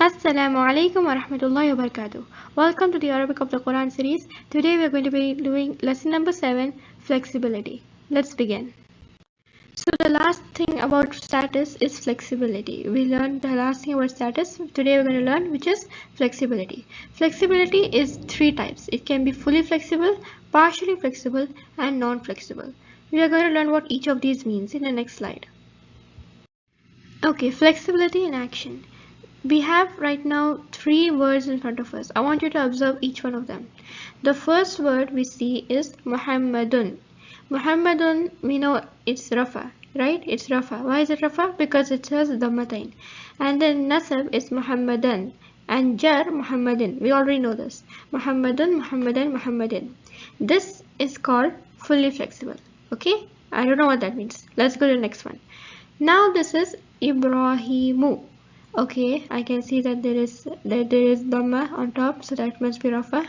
Assalamu alaikum wa rahmatullahi wa barakatuh. Welcome to the Arabic of the Quran series. Today we are going to be doing lesson number 7, flexibility. Let's begin. So the last thing about status is flexibility. We learned the last thing about status. Today we're going to learn which is flexibility. Flexibility is three types. It can be fully flexible, partially flexible, and non-flexible. We are going to learn what each of these means in the next slide. Okay, flexibility in action. We have right now three words in front of us. I want you to observe each one of them. The first word we see is Muhammadun. Muhammadun, we know it's Rafa, right? It's Rafa. Why is it Rafa? Because it says Dhammatain. And then Nasab is Muhammadan. And Jar, Muhammadin. We already know this. Muhammadun, Muhammadan, Muhammadin. This is called fully flexible. Okay? I don't know what that means. Let's go to the next one. Now this is Ibrahimu. Okay, I can see that there is Dhamma on top, so that must be Rafa.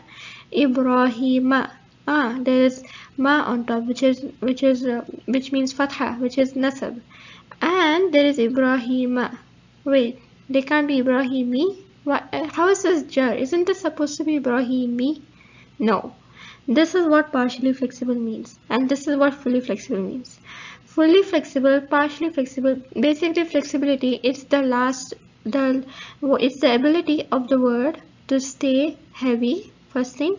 Ibrahima. There is Ma on top, which means Fatha, which is Nasab. And there is Ibrahima. Wait, they can't be Ibrahimi. How is this jar? Isn't this supposed to be Ibrahimi? No. This is what partially flexible means, and this is what fully flexible means. Fully flexible, partially flexible, basically flexibility, it's the ability of the word to stay heavy, first thing,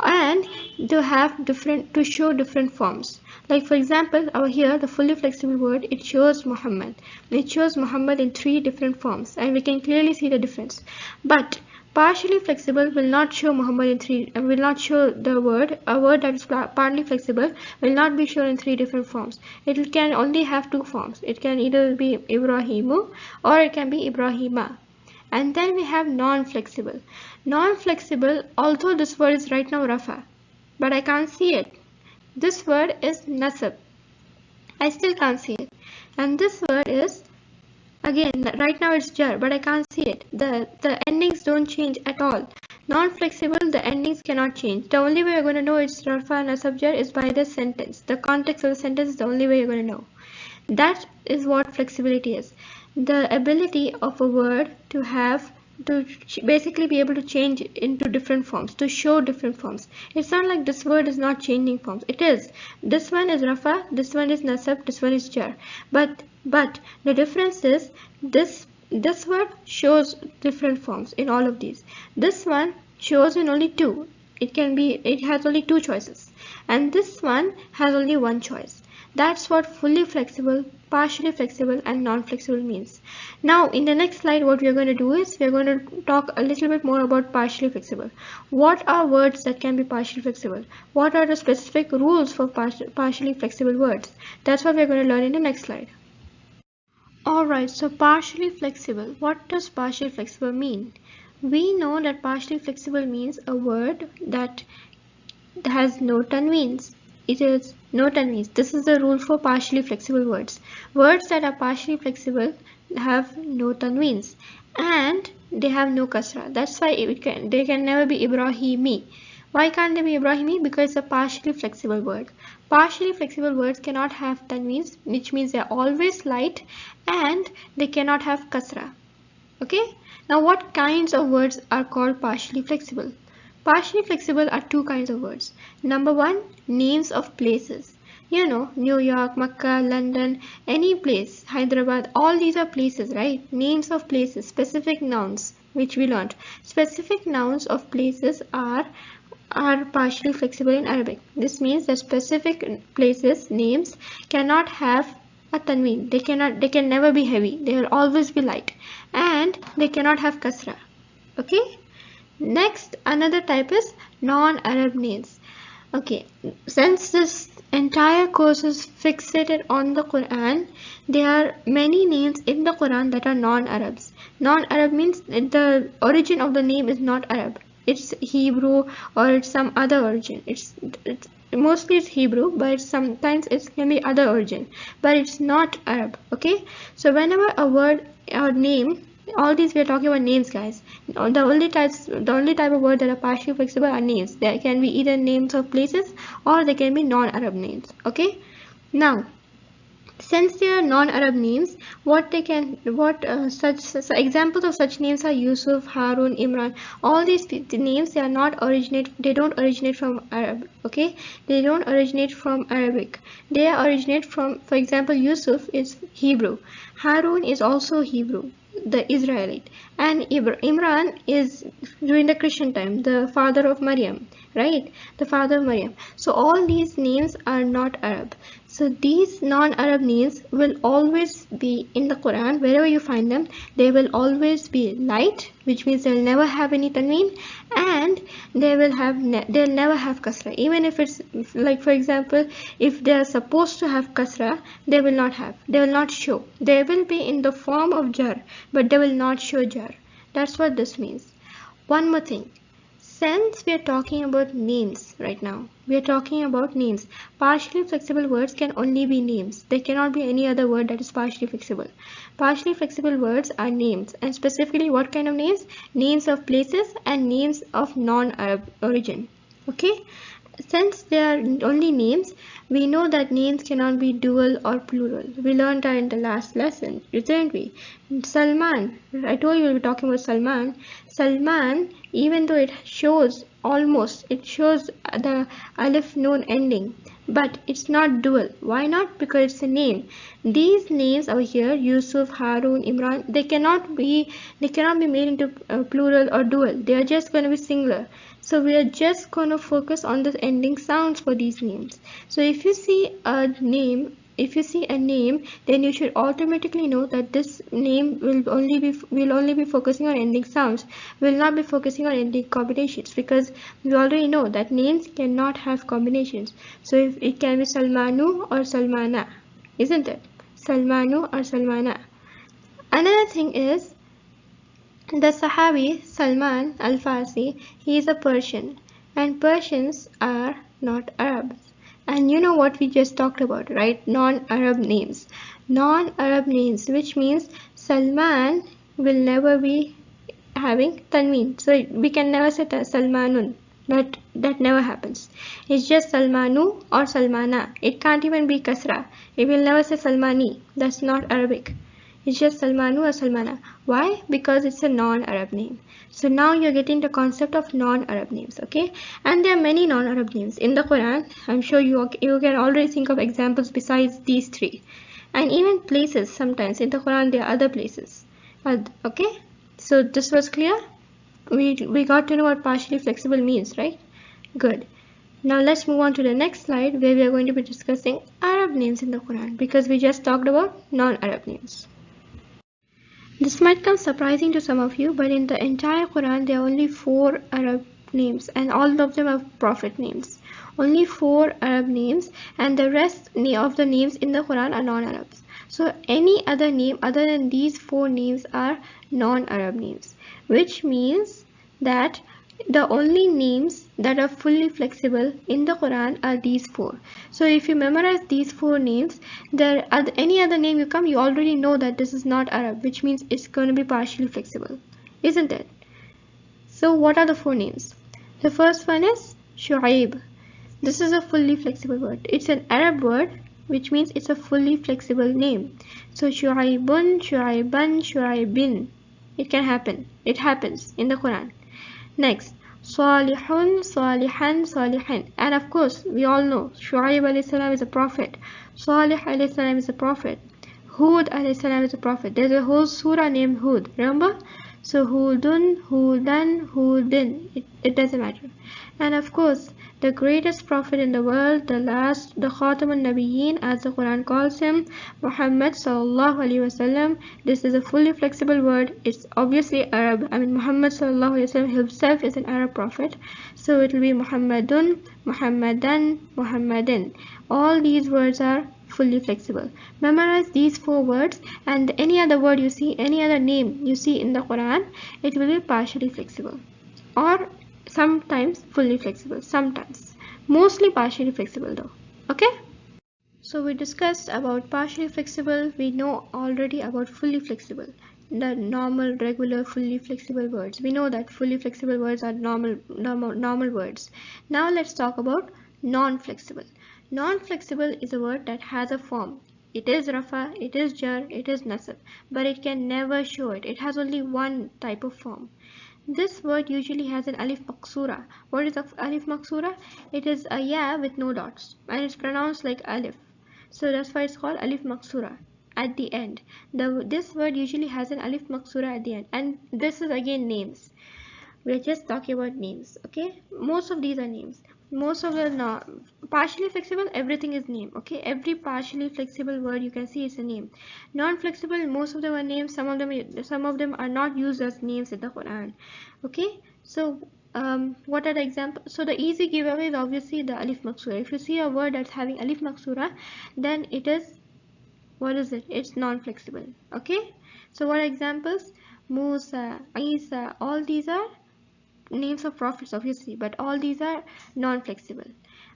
and to show different forms. Like for example, over here, the fully flexible word, it shows Muhammad. It shows Muhammad in three different forms, and we can clearly see the difference. But partially flexible will not show Muhammad will not show the word. A word that is partly flexible will not be shown in three different forms. It can only have two forms. It can either be Ibrahimu or it can be Ibrahima. And then we have non-flexible. Non-flexible, although this word is right now Rafa, but I can't see it. This word is Nasab. I still can't see it. And this word is, again, right now it's jar, but I can't see it. The endings don't change at all. Non-flexible, the endings cannot change. The only way you're going to know it's Rafa and Nasab jar is by the sentence. The context of the sentence is the only way you're going to know. That is what flexibility is. The ability of a word to basically be able to change into different forms, to show different forms. It's not like this word is not changing forms. It is. This one is Rafa, this one is Nasab, this one is jar. But the difference is this word shows different forms in all of these. This one shows in only two. It has only two choices. And this one has only one choice. That's what fully flexible, partially flexible, and non-flexible means. Now, in the next slide, what we are going to do is we are going to talk a little bit more about partially flexible. What are words that can be partially flexible? What are the specific rules for partially flexible words? That's what we are going to learn in the next slide. Alright, so partially flexible. What does partially flexible mean? We know that partially flexible means a word that has no tanweens. It is no tanweens. This is the rule for partially flexible words. Words that are partially flexible have no tanweens and they have no kasra. That's why they can never be Ibrahimi. Why can't they be Ibrahimi? Because it's a partially flexible word. Partially flexible words cannot have tanweens, which means they are always light, and they cannot have kasra. Okay? Now what kinds of words are called partially flexible? Partially flexible are two kinds of words. Number one, names of places. You know, New York, Makkah, London, any place, Hyderabad, all these are places, right? Names of places, specific nouns, which we learned. Specific nouns of places are partially flexible in Arabic. This means that specific places, names, cannot have a tanween. They can never be heavy. They will always be light. And they cannot have kasra. Okay? Next, another type is non-Arab names. Okay, since this entire course is fixated on the Quran, there are many names in the Quran that are non-Arabs. Non-Arab means the origin of the name is not Arab. It's Hebrew or it's some other origin. Mostly it's Hebrew, but sometimes it can be other origin. But it's not Arab. Okay, so whenever a word or name, all these we are talking about names, guys. The only type of word that are partially flexible are names. They can be either names of places or they can be non-Arab names. Okay. Now, Since they are non-Arab names, such examples of such names are Yusuf, Harun, Imran. All these names, they don't originate from Arab. Okay, they don't originate from Arabic. They originate from, for example, Yusuf is Hebrew, Harun is also Hebrew, the Israelite, and Imran is during the Christian time, the father of Maryam, right? The father of Maryam. So all these names are not Arab. So these non-Arab names will always be in the Quran. Wherever you find them, they will always be light, which means they'll never have any tanween, and they'll never have kasra. Even if it's like, for example, if they are supposed to have kasra, they will not show. They will be in the form of jar, but they will not show jar. That's what this means. One more thing. Since we are talking about names right now, we are talking about names. Partially flexible words can only be names. There cannot be any other word that is partially flexible. Partially flexible words are names, and specifically what kind of names? Names of places and names of non-Arab origin. Okay? Since they are only names, we know that names cannot be dual or plural. We learned that in the last lesson, didn't we? Salman, I told you we'll be talking about Salman. Salman, even though it shows the alif noon ending, but it's not dual. Why not? Because it's a name. These names over here, Yusuf, Harun, Imran, they cannot be made into plural or dual. They are just going to be singular. So we are just going to focus on the ending sounds for these names. So if you see a name, then you should automatically know that this name will only be focusing on ending sounds, will not be focusing on ending combinations, because we already know that names cannot have combinations. So if it can be Salmanu or Salmana, isn't it? Salmanu or Salmana. Another thing is the Sahabi Salman al-Farsi. He is a Persian, and Persians are not Arabs. And you know what we just talked about, right? Non-Arab names. Non-Arab names, which means Salman will never be having tanween. So we can never say Salmanun. That never happens. It's just Salmanu or Salmana. It can't even be kasra. It will never say Salmani. That's not Arabic. It's just Salmanu or Salmana. Why? Because it's a non-Arab name. So now you're getting the concept of non-Arab names, okay? And there are many non-Arab names in the Quran. I'm sure you can already think of examples besides these three. And even places, sometimes in the Quran there are other places. Okay? So this was clear? We got to know what partially flexible means, right? Good. Now let's move on to the next slide, where we are going to be discussing Arab names in the Quran, because we just talked about non-Arab names. This might come surprising to some of you, but in the entire Quran there are only 4 Arab names, and all of them are prophet names. Only 4 Arab names, and the rest of the names in the Quran are non-Arabs. So any other name other than these 4 names are non-Arab names, which means that the only names that are fully flexible in the Quran are these 4. So if you memorize these 4 names, any other name you already know that this is not Arab, which means it's going to be partially flexible, isn't it? So what are the 4 names? The first one is Shu'aib. This is a fully flexible word. It's an Arab word, which means it's a fully flexible name. So Shu'aibun, Shu'aiban, Shu'aibin. It can happen. It happens in the Quran. Next, Salihun, Salihan, Salihin. And of course, we all know Shu'aib alayhi salam is a prophet. Salih alayhi salam is a prophet. Hud alayhi salam is a prophet. There's a whole surah named Hud. Remember? So Hudun, Hudan, Hudin. It doesn't matter. And of course, the greatest prophet in the world, the Khatamun Nabiyyin, as the Quran calls him, Muhammad sallallahu alaihi wasallam. This is a fully flexible word. It's obviously Arab. Muhammad sallallahu alaihi wasallam himself is an Arab prophet. So it will be Muhammadun, Muhammadan, Muhammadin. All these words are fully flexible. Memorize these 4 words, and any other word you see, any other name you see in the Quran, it will be partially flexible, or sometimes fully flexible, sometimes. Mostly partially flexible though. Okay? So we discussed about partially flexible. We know already about fully flexible. The normal, regular, fully flexible words. We know that fully flexible words are normal words. Now let's talk about non-flexible. Non-flexible is a word that has a form. It is rafa, it is jar, it is nasab, but it can never show it. It has only one type of form. This word usually has an alif maksura. What is alif maksura? It is a ya with no dots, and it's pronounced like alif. So that's why it's called alif maksura at the end. This word usually has an alif maksura at the end, and this is again names. We're just talking about names, okay? Most of these are names. Most of the partially flexible, everything is name, okay? Every partially flexible word you can see is a name. Non-flexible, most of them are names. Some of them are not used as names in the Quran, okay? So what are the examples? So the easy giveaway is obviously the alif maksura. If you see a word that's having alif maksura, then it is, what is it? It's non-flexible, okay? So what are examples? Musa, Isa, all these are names of prophets, obviously, but all these are non-flexible.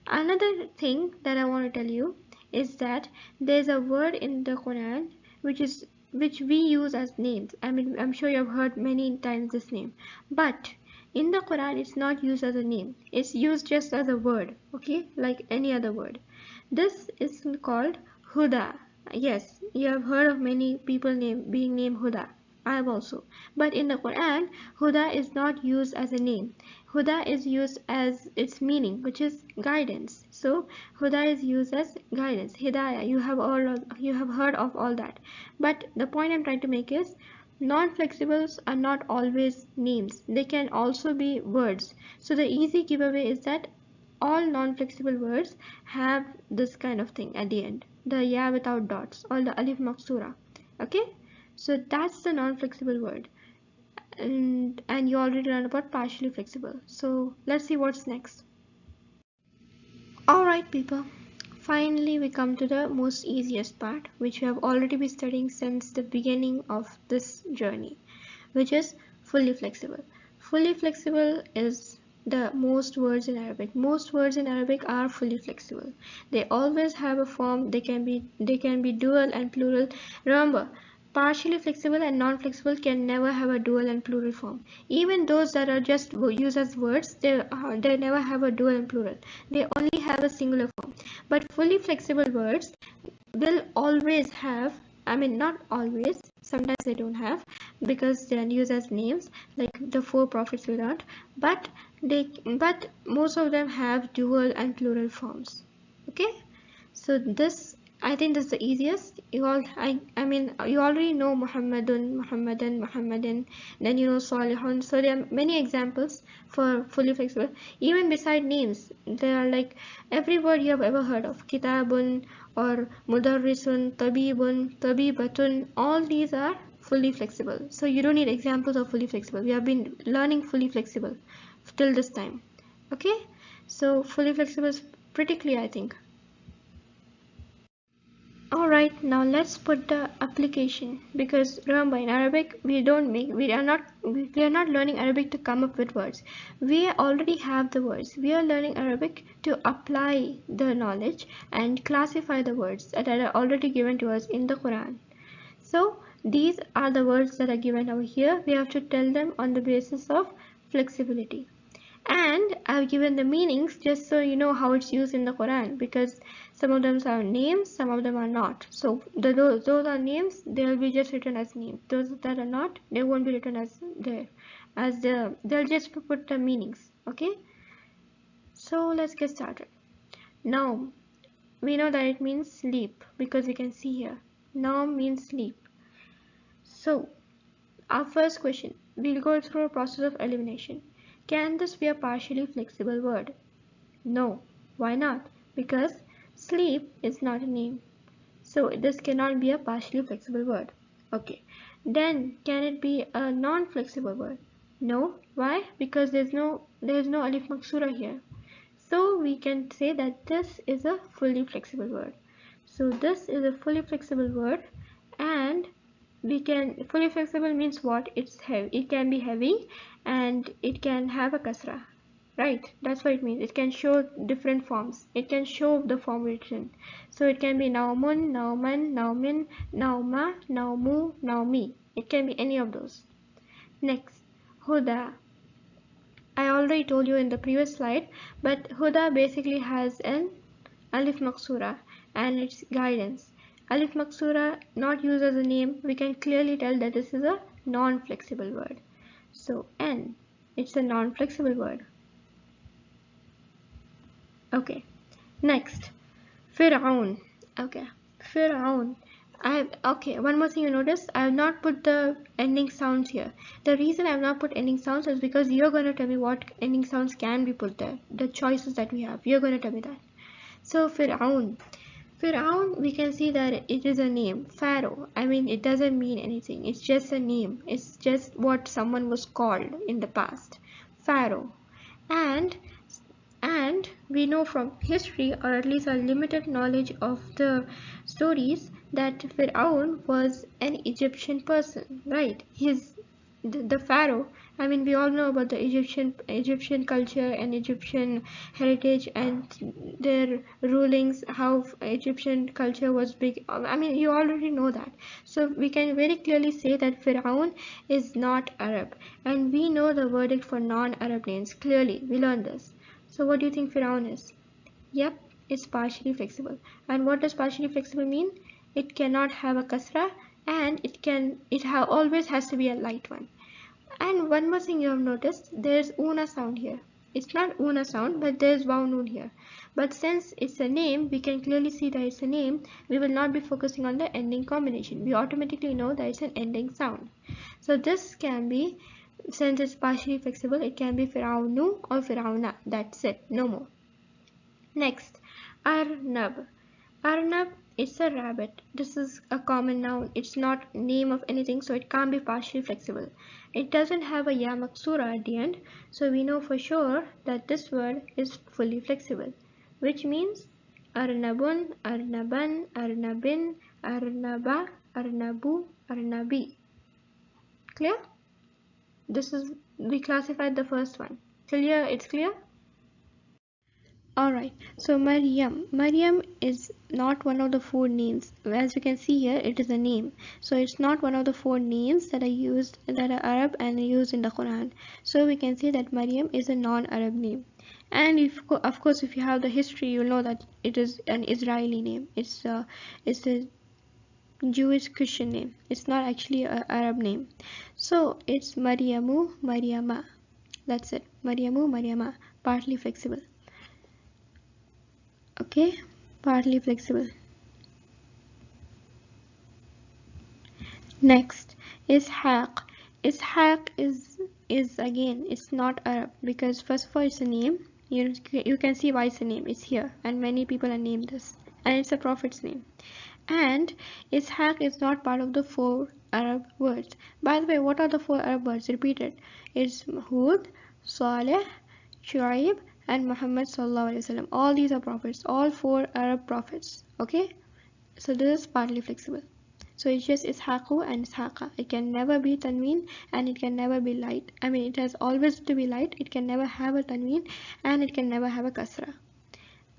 Another thing that I want to tell you is that there's a word in the Quran which we use as names. I mean, I'm sure you've heard many times this name, but in the Quran it's not used as a name. It's used just as a word, okay, like any other word. This is called Huda. Yes, you have heard of many people being named Huda. I have also. But in the Quran, Huda is not used as a name. Huda is used as its meaning, which is guidance. So Huda is used as guidance. Hidayah, you have heard of all that. But the point I'm trying to make is non-flexibles are not always names. They can also be words. So the easy giveaway is that all non-flexible words have this kind of thing at the end. The ya without dots or the alif maksura. Okay? So that's the non-flexible word, and you already learned about partially flexible. So let's see what's next. Alright people, finally we come to the most easiest part, which we have already been studying since the beginning of this journey, which is fully flexible. Fully flexible is the most words in Arabic. Most words in Arabic are fully flexible. They always have a form. They can be dual and plural. Remember, partially flexible and non-flexible can never have a dual and plural form. Even those that are just used as words, they never have a dual and plural. They only have a singular form. But fully flexible words will always have, I mean not always, sometimes they don't have, because they are used as names, like the 4 prophets we learned, but most of them have dual and plural forms. Okay, so this, I think this is the easiest. I mean you already know Muhammadun, Muhammadan, Muhammadin, then you know Salihun. So there are many examples for fully flexible. Even beside names, there are like every word you have ever heard of, Kitabun or Mudarrisun, Tabibun, Tabibatun, all these are fully flexible. So you don't need examples of fully flexible. We have been learning fully flexible till this time. Okay, so fully flexible is pretty clear, I think. Alright, now let's put the application, because remember in Arabic we are not learning Arabic to come up with words. We already have the words. We are learning Arabic to apply the knowledge and classify the words that are already given to us in the Quran. So these are the words that are given over here. We have to tell them on the basis of flexibility. And I've given the meanings just so you know how it's used in the Quran, because some of them are names, some of them are not. So those are names, they'll be just written as names. Those that are not, they won't be written as they'll just put the meanings. Okay, so let's get started. Now we know that it means sleep, because we can see here now means sleep. So our first question, we'll go through a process of elimination. Can this be a partially flexible word? No. Why not? Because sleep is not a name. So this cannot be a partially flexible word. Okay. Then can it be a non-flexible word? No. Why? Because there is no alif maksura here. So we can say that this is a fully flexible word. So this is a fully flexible word, and fully flexible means what? It's heavy. It can be heavy and it can have a kasra, right? That's what it means. It can show different forms. It can show the form written. So it can be naumun, nauman, naumin, nauma, naumu, naumi. It can be any of those. Next, huda. I already told you in the previous slide, but huda basically has an alif maksura and it's guidance. Alif Maksura not used as a name, we can clearly tell that this is a non-flexible word. So N, it's a non-flexible word. Okay, next, Fir'aun. Okay, Fir'aun. Okay, one more thing you notice, I have not put the ending sounds here. The reason I have not put ending sounds is because you're going to tell me what ending sounds can be put there. The choices that we have, you're going to tell me that. So Fir'aun. Fir'aun, we can see that it is a name. Pharaoh. I mean, it doesn't mean anything. It's just a name. It's just what someone was called in the past. Pharaoh. And we know from history, or at least our limited knowledge of the stories, that Fir'aun was an Egyptian person, right? The pharaoh. I mean, we all know about the Egyptian culture and Egyptian heritage and their rulings, how Egyptian culture was big. I mean, you already know that. So we can very clearly say that Fir'aun is not Arab, and we know the verdict for non-Arab names. Clearly, we learned this. So what do you think Fir'aun is? Yep, it's partially flexible. And what does partially flexible mean? It cannot have a kasra, and always has to be a light one. And one more thing you have noticed, there's una sound here. It's not una sound, but there's waw noon here. But since it's a name, we can clearly see that it's a name. We will not be focusing on the ending combination. We automatically know that it's an ending sound. So this can be, since it's partially flexible, it can be Fir'aunu or Fir'auna. That's it, no more. Next, Arnab. Arnab is a rabbit. This is a common noun. It's not name of anything, so it can't be partially flexible. It doesn't have a ya maksura at the end, so we know for sure that this word is fully flexible, which means Arnabun, Arnaban, Arnabin, Arnaba, Arnabu, Arnabi. Clear? We classified the first one. Clear? It's clear? Alright, so Maryam. Maryam is not one of the four names. As you can see here, it is a name. So it's not one of the four names that are Arab and used in the Quran. So we can say that Maryam is a non-Arab name. And of course, if you have the history, you'll know that it is an Israeli name. It's a Jewish Christian name. It's not actually an Arab name. So it's Maryamu, Maryama. That's it. Maryamu, Maryama. Partly flexible. Okay, partly flexible. Next, Ishaq. Ishaq is again, it's not Arab, because first of all it's a name. You can see why it's a name. It's here, and many people are named this, and it's a prophet's name. And Ishaq is not part of the four Arab words. By the way, what are the four Arab words? Repeated. It's Hud, Saleh, Shu'aib, and Muhammad sallallahu alaihi wasallam. All these are prophets. All four Arab prophets. Okay. So this is partly flexible. So it's just Ishaqu and Ishaqa. It can never be tanween and it can never be light. I mean, it has always to be light. It can never have a tanween and it can never have a kasra.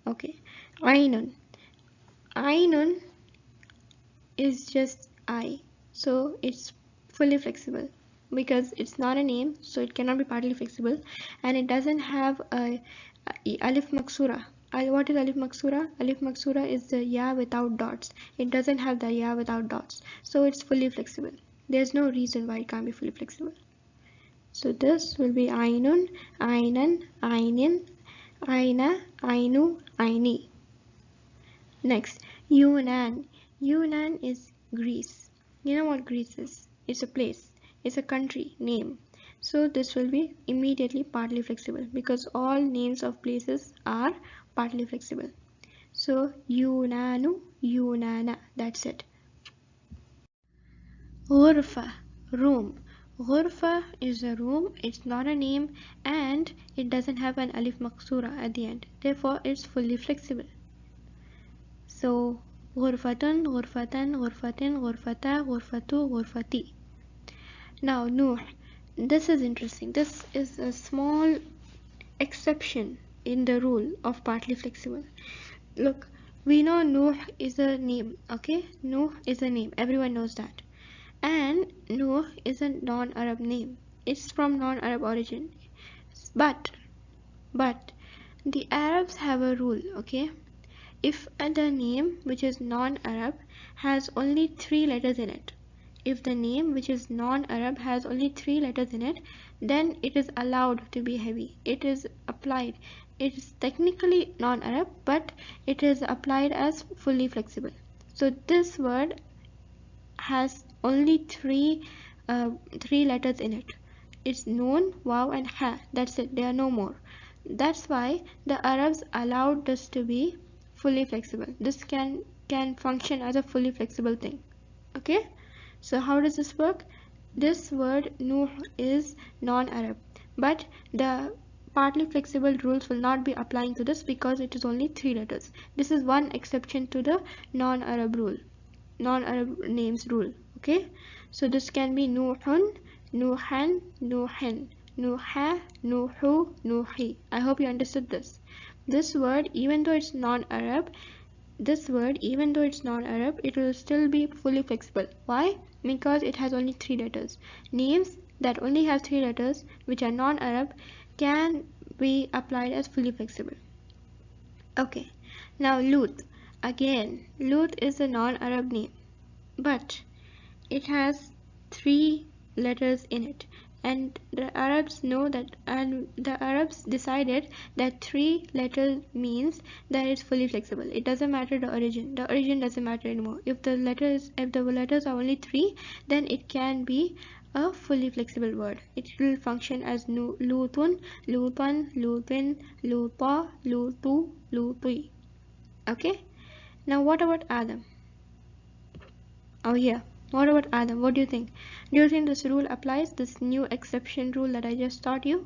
Okay. Ainun. Ainun is just I. So it's fully flexible because it's not a name, so it cannot be partly flexible, and it doesn't have a alif maksura. What is alif maksura? Alif maksura is the ya without dots. It doesn't have the ya without dots, so it's fully flexible. There's no reason why it can't be fully flexible. So this will be ainun, ainan, ainin, aina, ainu, aini. Next, Yunan. Yunan is Greece. You know what Greece is? It's a place. It's a country name. So this will be immediately partly flexible because all names of places are partly flexible. So Yunanu, Yunana. That's it. Ghurfa, room. Ghurfa is a room. It's not a name and it doesn't have an alif maksura at the end. Therefore, it's fully flexible. So غرفتun, غرفتن, غرفتن, غرفتا, غرفتو, غرفتي. Now Nuh. This is interesting. This is a small exception in the rule of partly flexible. Look, we know Nuh is a name. Okay, Nuh is a name. Everyone knows that. And Nuh is a non-Arab name. It's from non-Arab origin. But the Arabs have a rule. Okay. If the name, which is non-Arab, has only 3 letters in it. If the name, which is non-Arab, has only 3 letters in it, then it is allowed to be heavy. It is applied. It is technically non-Arab, but it is applied as fully flexible. So this word has only three letters in it. It's noon, wow, and ha. That's it. There are no more. That's why the Arabs allowed this to be fully flexible. This can function as a fully flexible thing. Okay. So how does this work? This word Nuh is non-Arab, but the partly flexible rules will not be applying to this because it is only 3 letters. This is one exception to the non-Arab rule, non-Arab names rule. Okay, so this can be Nuhun, Nuhan, Nuhin, Nuha, Nuhu, Nuhi. I hope you understood this. This word, even though it's non-Arab, it will still be fully flexible. Why? Because it has only 3 letters. Names that only have 3 letters, which are non-Arab, can be applied as fully flexible. Okay, now Lut. Again, Lut is a non-Arab name, but it has 3 letters in it, and the Arabs know that, and the Arabs decided that 3 letters means that it's fully flexible. It doesn't matter the origin. The origin doesn't matter anymore. If the letters are only 3, then it can be a fully flexible word. It will function as Lutun, Lutan, Lutin, Luta, Lutu, Lutui. Okay. Now what about Adam? Oh yeah. What about Adam? What do you think? Do you think this rule applies? This new exception rule that I just taught you?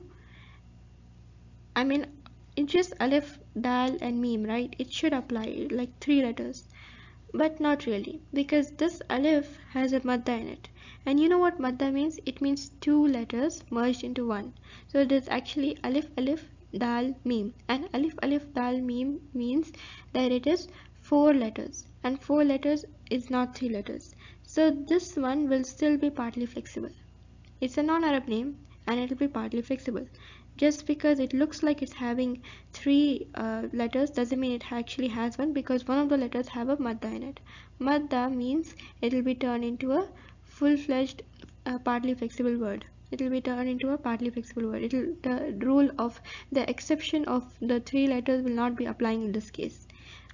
I mean, it's just Alif, Dal and Mim, right? It should apply, like 3 letters. But not really, because this Alif has a madda in it. And you know what madda means? It means 2 letters merged into one. So it is actually Alif, Alif, Dal, Mim. And Alif, Alif, Dal, Mim means that it is 4 letters. And 4 letters is not 3 letters. So this one will still be partly flexible. It's a non-Arab name and it will be partly flexible. Just because it looks like it's having 3 letters doesn't mean it actually has one, because one of the letters have a madda in it. Madda means it will be turned into a full-fledged partly flexible word. It will be turned into a partly flexible word. The rule of the exception of the 3 letters will not be applying in this case.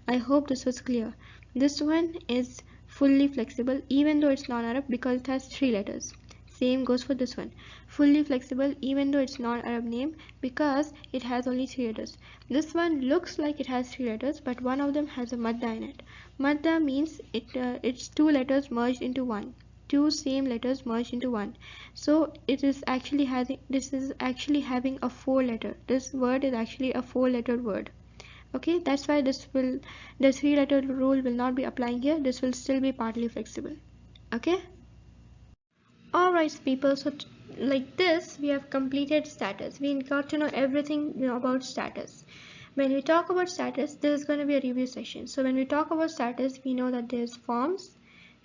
I hope this was clear. This one is fully flexible even though it's non-Arab because it has 3 letters. Same goes for this one. Fully flexible even though it's non-Arab name because it has only 3 letters. This one looks like it has 3 letters, but one of them has a madda in it. Madda means it's 2 letters merged into one. 2 same letters merged into one. So it is actually having a 4 letter. This word is actually a 4-lettered word. Okay, that's why the 3-letter rule will not be applying here. This will still be partly flexible. Okay. Alright people, so like this we have completed status. We got to know everything about status. When we talk about status, this is going to be a review session. So when we talk about status, we know that there's forms,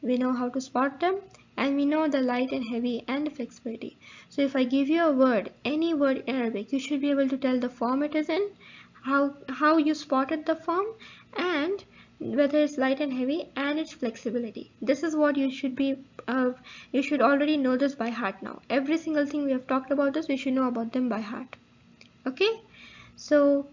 we know how to spot them, and we know the light and heavy and the flexibility. So if I give you a word, any word in Arabic, you should be able to tell the form it is in, how you spotted the form, and whether it's light and heavy and its flexibility. This is what you should be you should already know this by heart now. Every single thing we have talked about this, we should know about them by heart. Okay, so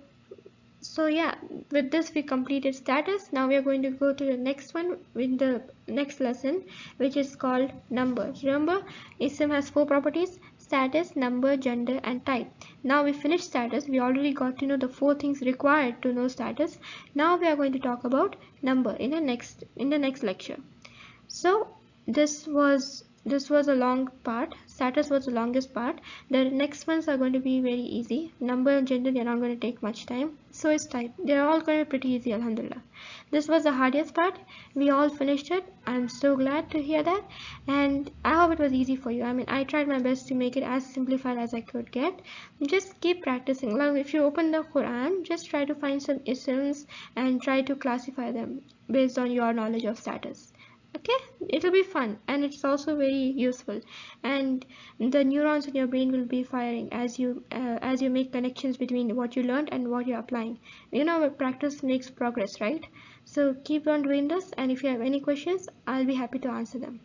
yeah, with this we completed status. Now we are going to go to the next one with the next lesson, which is called numbers. Remember, ism has 4 properties: status, number, gender and type. Now we finished status. We already got to know the 4 things required to know status. Now we are going to talk about number in the next lecture. So this was a long part. Status was the longest part. The next ones are going to be very easy. Number and gender, they're not going to take much time. So is type. They're all going to be pretty easy, alhamdulillah. This was the hardest part. We all finished it. I'm so glad to hear that, and I hope it was easy for you. I mean, I tried my best to make it as simplified as I could get. Just keep practicing. Like if you open the Qur'an, just try to find some isms and try to classify them based on your knowledge of status. Okay, it'll be fun and it's also very useful, and the neurons in your brain will be firing as you make connections between what you learned and what you're applying. You know, practice makes progress, right? So keep on doing this, and if you have any questions, I'll be happy to answer them.